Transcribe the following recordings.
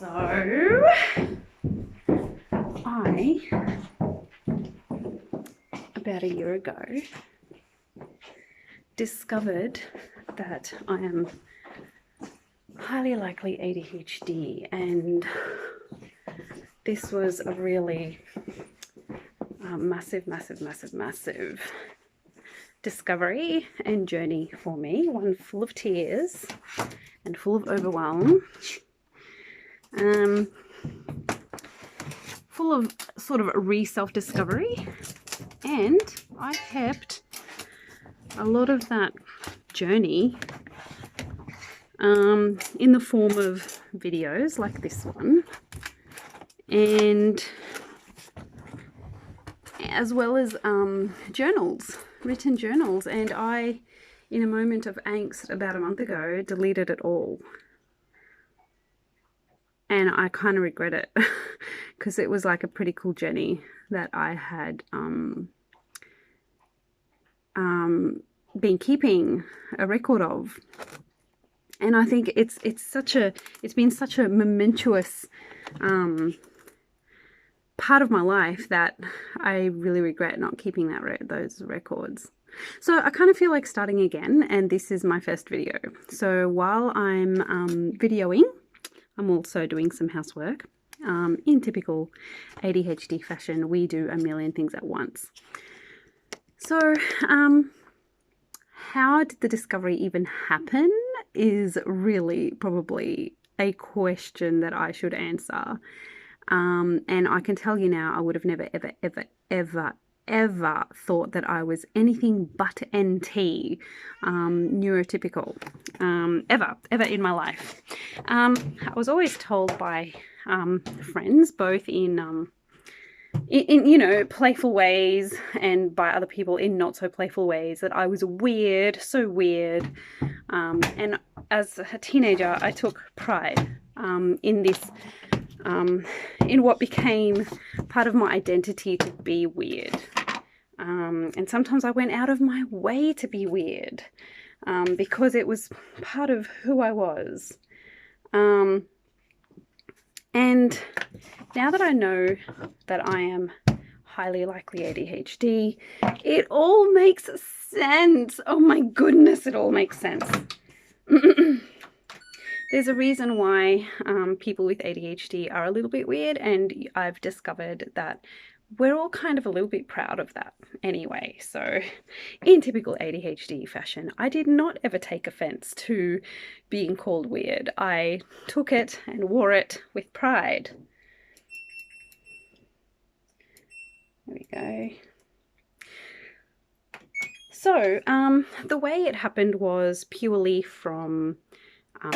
So, about a year ago, discovered that I am highly likely ADHD, and this was a really massive discovery and journey for me, one full of tears and full of overwhelm. Full of sort of self-discovery, and I kept a lot of that journey in the form of videos like this one, and as well as journals, written journals. And I, in a moment of angst about a month ago, deleted it all. And I kind of regret it because it was like a pretty cool journey that I had been keeping a record of. And I think it's been such a momentous part of my life that I really regret not keeping those records. So I kind of feel like starting again, and this is my first video. So while I'm videoing, I'm also doing some housework. In typical ADHD fashion, we do a million things at once. So, how did the discovery even happen is really probably a question that I should answer. And I can tell you now, I would have never, ever thought that I was anything but NT, neurotypical, ever in my life. I was always told by friends, both in you know, playful ways, and by other people in not so playful ways, that I was weird, so weird. And as a teenager, I took pride in this, in what became part of my identity, to be weird. And sometimes I went out of my way to be weird, because it was part of who I was. And now that I know that I am highly likely ADHD, it all makes sense. Oh my goodness, it all makes sense. There's a reason why people with ADHD are a little bit weird, and I've discovered that we're all kind of a little bit proud of that anyway. So in typical ADHD fashion, I did not ever take offense to being called weird. I took it and wore it with pride. There we go. So the way it happened was purely from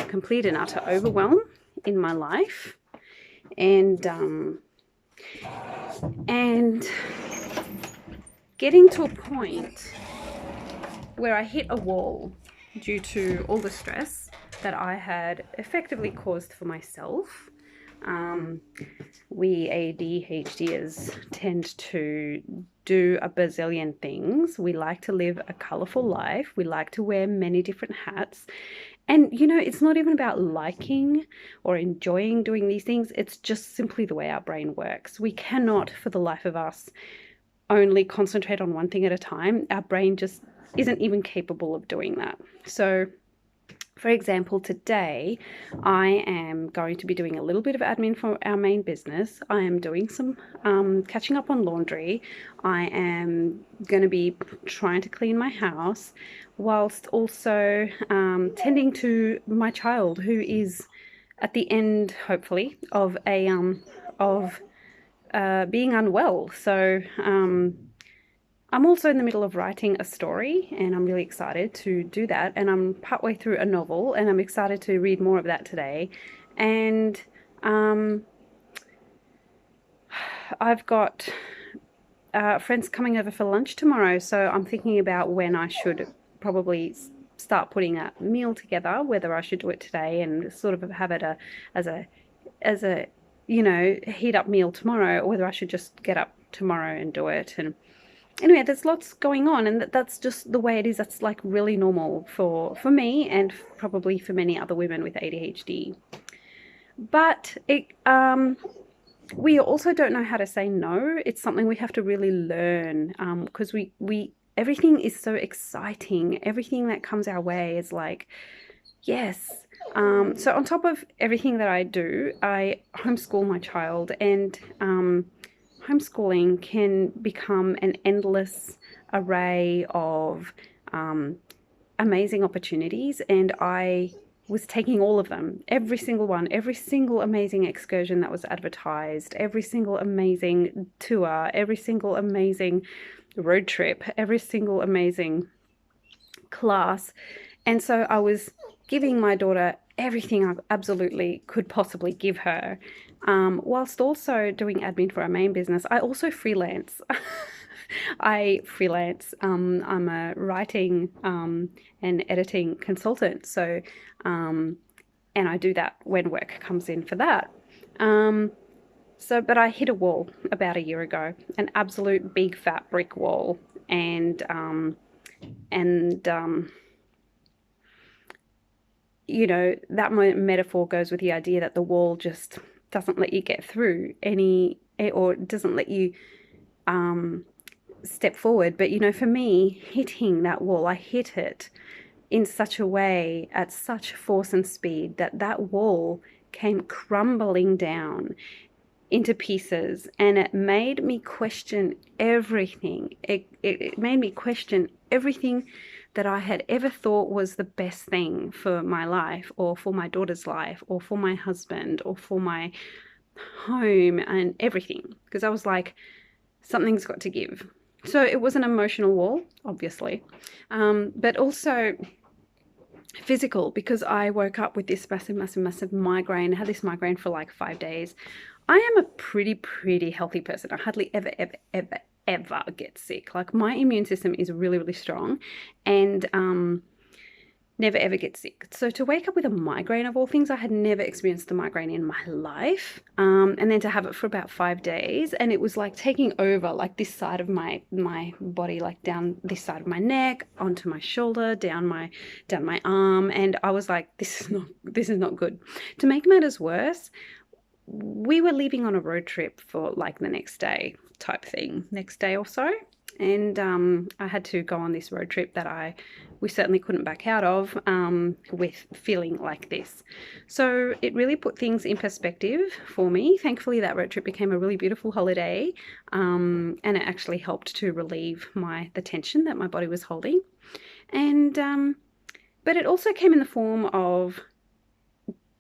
complete and utter overwhelm in my life, and getting to a point where I hit a wall due to all the stress that I had effectively caused for myself. We ADHDers tend to do a bazillion things. We like to live a colorful life. We like to wear many different hats. And, you know, it's not even about liking or enjoying doing these things. It's just simply the way our brain works. We cannot, for the life of us, only concentrate on one thing at a time. Our brain just isn't even capable of doing that. So, for example, today I am going to be doing a little bit of admin for our main business. I am doing some catching up on laundry. I am going to be trying to clean my house, whilst also tending to my child, who is at the end, hopefully, of a being unwell. So I'm also in the middle of writing a story, and I'm really excited to do that. And I'm partway through a novel, and I'm excited to read more of that today. And I've got friends coming over for lunch tomorrow, so I'm thinking about when I should probably start putting a meal together, whether I should do it today and sort of have it as a you know, heat up meal tomorrow, or whether I should just get up tomorrow and do it. And anyway, there's lots going on, and that's just the way it is. That's like really normal for me, and probably for many other women with ADHD. But we also don't know how to say no. It's something we have to really learn, because we everything is so exciting. Everything that comes our way is like, yes. So on top of everything that I do, I homeschool my child, and homeschooling can become an endless array of um, amazing opportunities, and I was taking all of them, every single one, every single amazing excursion that was advertised, every single amazing tour, every single amazing road trip, every single amazing class. And so I was giving my daughter everything I absolutely could possibly give her, whilst also doing admin for our main business. I also freelance. I freelance. I'm a writing and editing consultant. So, and I do that when work comes in for that. Um, but I hit a wall about a year ago, an absolute big fat brick wall, and and that metaphor goes with the idea that the wall just doesn't let you get through any, or doesn't let you step forward. But for me, hitting that wall, I hit it in such a way, at such force and speed, that that wall came crumbling down into pieces, and it made me question everything. It made me question everything that I had ever thought was the best thing for my life, or for my daughter's life, or for my husband, or for my home, and everything. Because I was like, something's got to give. So it was an emotional wall, obviously, but also physical, because I woke up with this massive, massive, massive migraine. I had this migraine for like 5 days. I am a pretty healthy person. I hardly ever get sick. Like, my immune system is really, really strong, and never ever get sick. So to wake up with a migraine, of all things, I had never experienced a migraine in my life. And then to have it for about 5 days, and it was like taking over, like this side of my body, like down this side of my neck, onto my shoulder, down my arm, and I was like, this is not good. To make matters worse, we were leaving on a road trip for like the next day type thing, next day or so. And I had to go on this road trip that we certainly couldn't back out of, with feeling like this. So it really put things in perspective for me. Thankfully, that road trip became a really beautiful holiday, and it actually helped to relieve the tension that my body was holding. And but it also came in the form of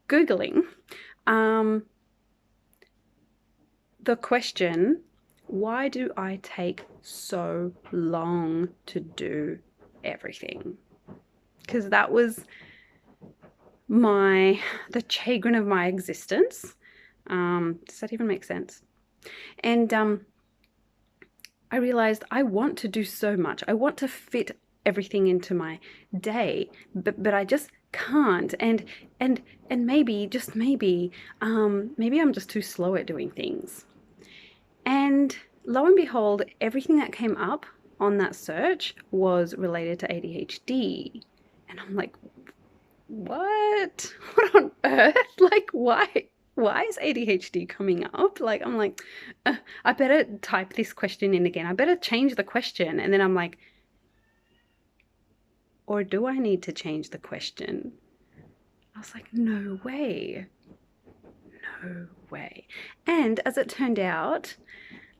Googling the question, why do I take so long to do everything? Because that was the chagrin of my existence. Does that even make sense? And I realized I want to do so much. I want to fit everything into my day, but I just can't. And maybe, just maybe I'm just too slow at doing things. And lo and behold, everything that came up on that search was related to ADHD. And I'm like, what? What on earth? Like, why? Why is ADHD coming up? Like, I'm like, I better type this question in again. I better change the question. And then I'm like, or do I need to change the question? I was like, no way. No way. And as it turned out,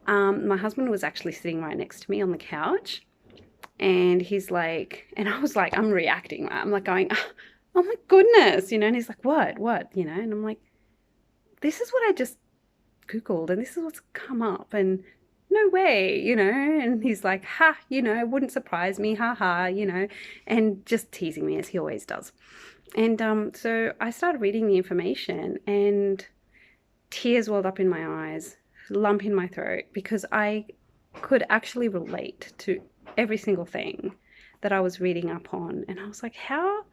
my husband was actually sitting right next to me on the couch, and he's like, and I was like, I'm reacting. I'm like going, oh my goodness, and he's like, what, and I'm like, this is what I just Googled, and this is what's come up, and no way, and he's like, ha, it wouldn't surprise me, ha ha, and just teasing me as he always does. And so I started reading the information, and tears welled up in my eyes, lump in my throat, because I could actually relate to every single thing that I was reading up on. And I was like, how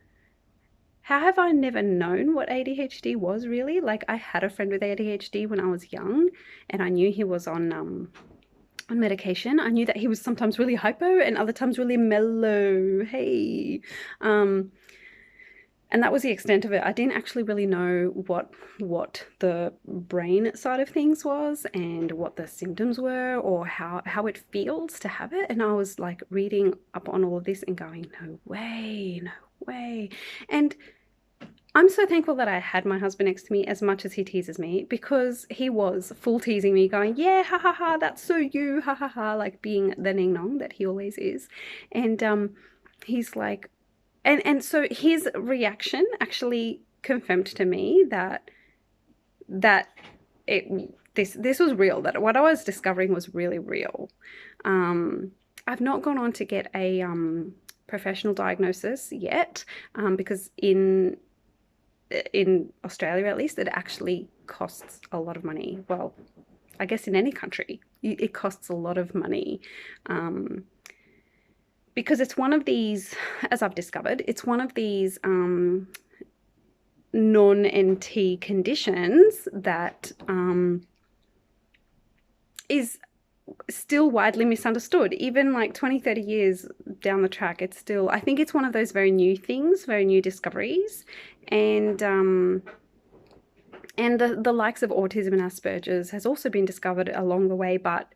have I never known what ADHD was, really? Like, I had a friend with ADHD when I was young, and I knew he was on medication. I knew that he was sometimes really hypo and other times really mellow. Hey. And that was the extent of it. I didn't actually really know what the brain side of things was and what the symptoms were or how it feels to have it. And I was like reading up on all of this and going, no way, no way. And I'm so thankful that I had my husband next to me as much as he teases me, because he was full teasing me, going, yeah, ha ha ha, that's so you, ha ha ha, like being the ning nong that he always is. And he's like, and so his reaction actually confirmed to me that this was real, that what I was discovering was really real. I've not gone on to get a professional diagnosis yet, because in Australia, at least, it actually costs a lot of money. Well, I guess in any country, it costs a lot of money, because it's one of these, as I've discovered, it's one of these non-NT conditions that is still widely misunderstood. Even like 20, 30 years down the track, it's still, I think it's one of those very new things, very new discoveries. And the likes of autism and Asperger's has also been discovered along the way, but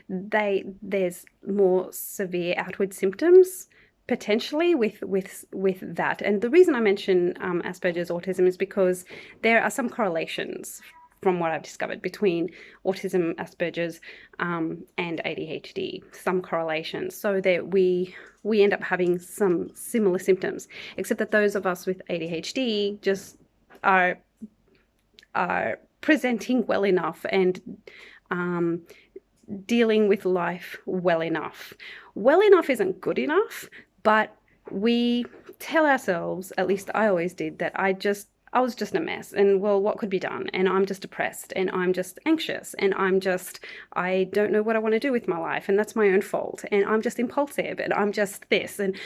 there's more severe outward symptoms potentially with that. And the reason I mention Asperger's autism is because there are some correlations from what I've discovered between autism, Asperger's, and ADHD, some correlations, so that we end up having some similar symptoms, except that those of us with ADHD just are presenting well enough and dealing with life well enough. Well enough isn't good enough, but we tell ourselves, at least I always did, that I was just a mess, and well, what could be done? And I'm just depressed, and I'm just anxious, and I don't know what I want to do with my life, and that's my own fault, and I'm just impulsive, and I'm just this. And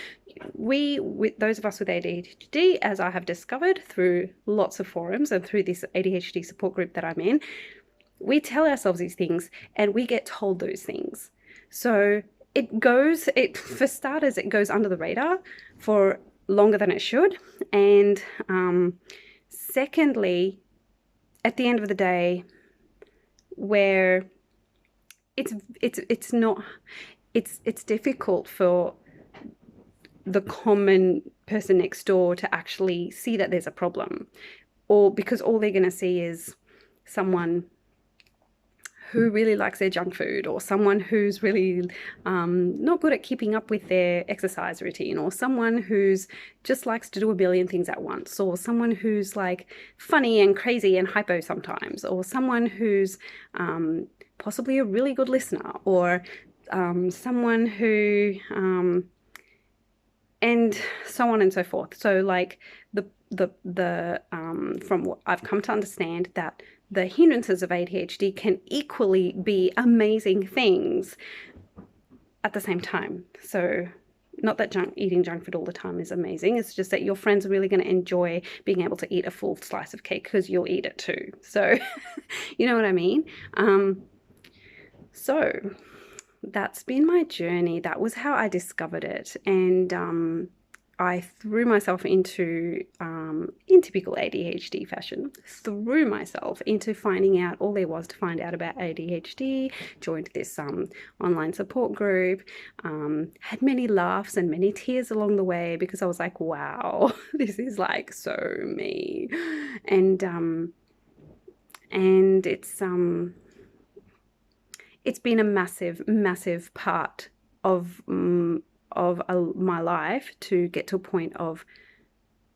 with those of us with ADHD, as I have discovered through lots of forums and through this ADHD support group that I'm in, we tell ourselves these things and we get told those things. So for starters, it goes under the radar for longer than it should. And secondly, at the end of the day, where it's difficult for the common person next door to actually see that there's a problem, or because all they're going to see is someone who really likes their junk food, or someone who's really not good at keeping up with their exercise routine, or someone who's just likes to do a billion things at once, or someone who's like funny and crazy and hypo sometimes, or someone who's possibly a really good listener, or someone who and so on and so forth. So like from what I've come to understand, that the hindrances of ADHD can equally be amazing things at the same time. So not that eating junk food all the time is amazing. It's just that your friends are really going to enjoy being able to eat a full slice of cake because you'll eat it too. So you know what I mean? So that's been my journey. That was how I discovered it. And I threw myself into, in typical ADHD fashion, threw myself into finding out all there was to find out about ADHD, joined this online support group, had many laughs and many tears along the way, because I was like, wow, this is like so me. And it's been a massive part of my life to get to a point of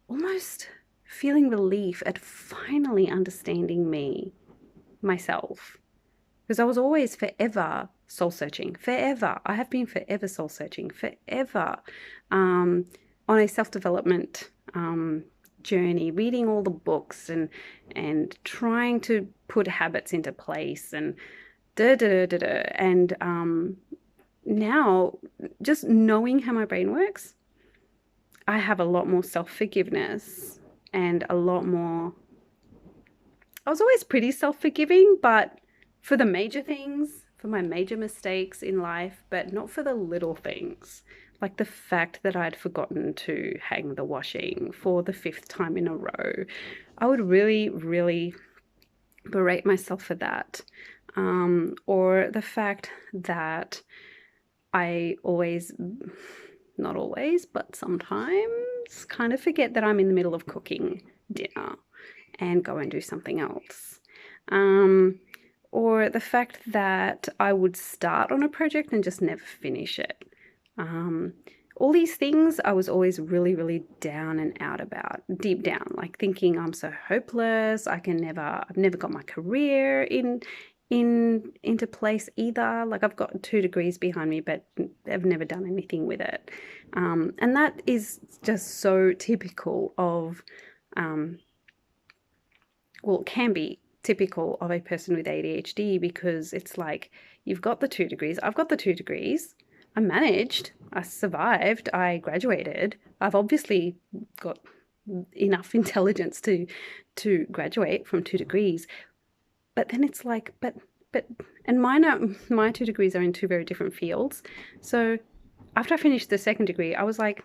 almost feeling relief at finally understanding myself. Because I was always forever soul searching, forever. I have been forever soul searching, forever on a self-development journey, reading all the books and trying to put habits into place and and now, just knowing how my brain works, I have a lot more self-forgiveness and a lot more. I was always pretty self-forgiving, but for the major things, for my major mistakes in life, but not for the little things. Like the fact that I'd forgotten to hang the washing for the fifth time in a row, I would really, really berate myself for that. Or the fact that I always, not always, but sometimes kind of forget that I'm in the middle of cooking dinner and go and do something else. Um, or the fact that I would start on a project and just never finish it. Um, all these things I was always really, really down and out about, deep down, like thinking I'm so hopeless. I've never got my career into place either. Like I've got 2 degrees behind me, but I've never done anything with it. And that is just so typical of, well, it can be typical of a person with ADHD, because it's like you've got the 2 degrees, I've got the 2 degrees, I managed, I survived, I graduated. I've obviously got enough intelligence to graduate from 2 degrees. But then it's like, but and my 2 degrees are in two very different fields. So after I finished the second degree, I was like,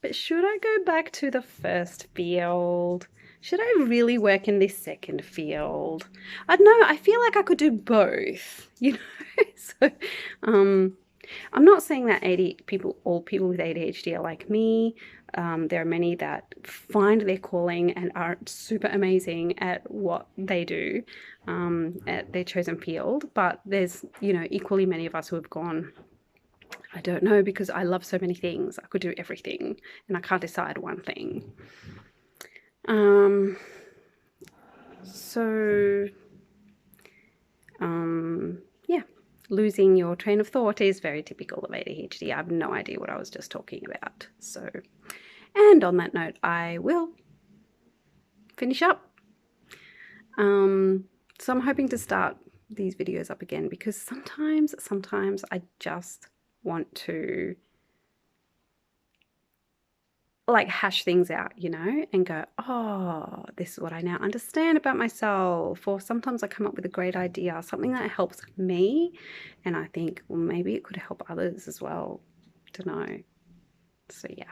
but should I go back to the first field? Should I really work in this second field? I don't know. I feel like I could do both, you know? So, I'm not saying that all people with ADHD are like me. There are many that find their calling and are super amazing at what they do, at their chosen field. But there's, equally many of us who have gone, I don't know, because I love so many things. I could do everything and I can't decide one thing. Um, so, yeah, losing your train of thought is very typical of ADHD. I have no idea what I was just talking about. So, and on that note, I will finish up. So I'm hoping to start these videos up again, because sometimes I just want to like hash things out, and go, oh, this is what I now understand about myself. Or sometimes I come up with a great idea, something that helps me, and I think, well, maybe it could help others as well. I don't know. So yeah.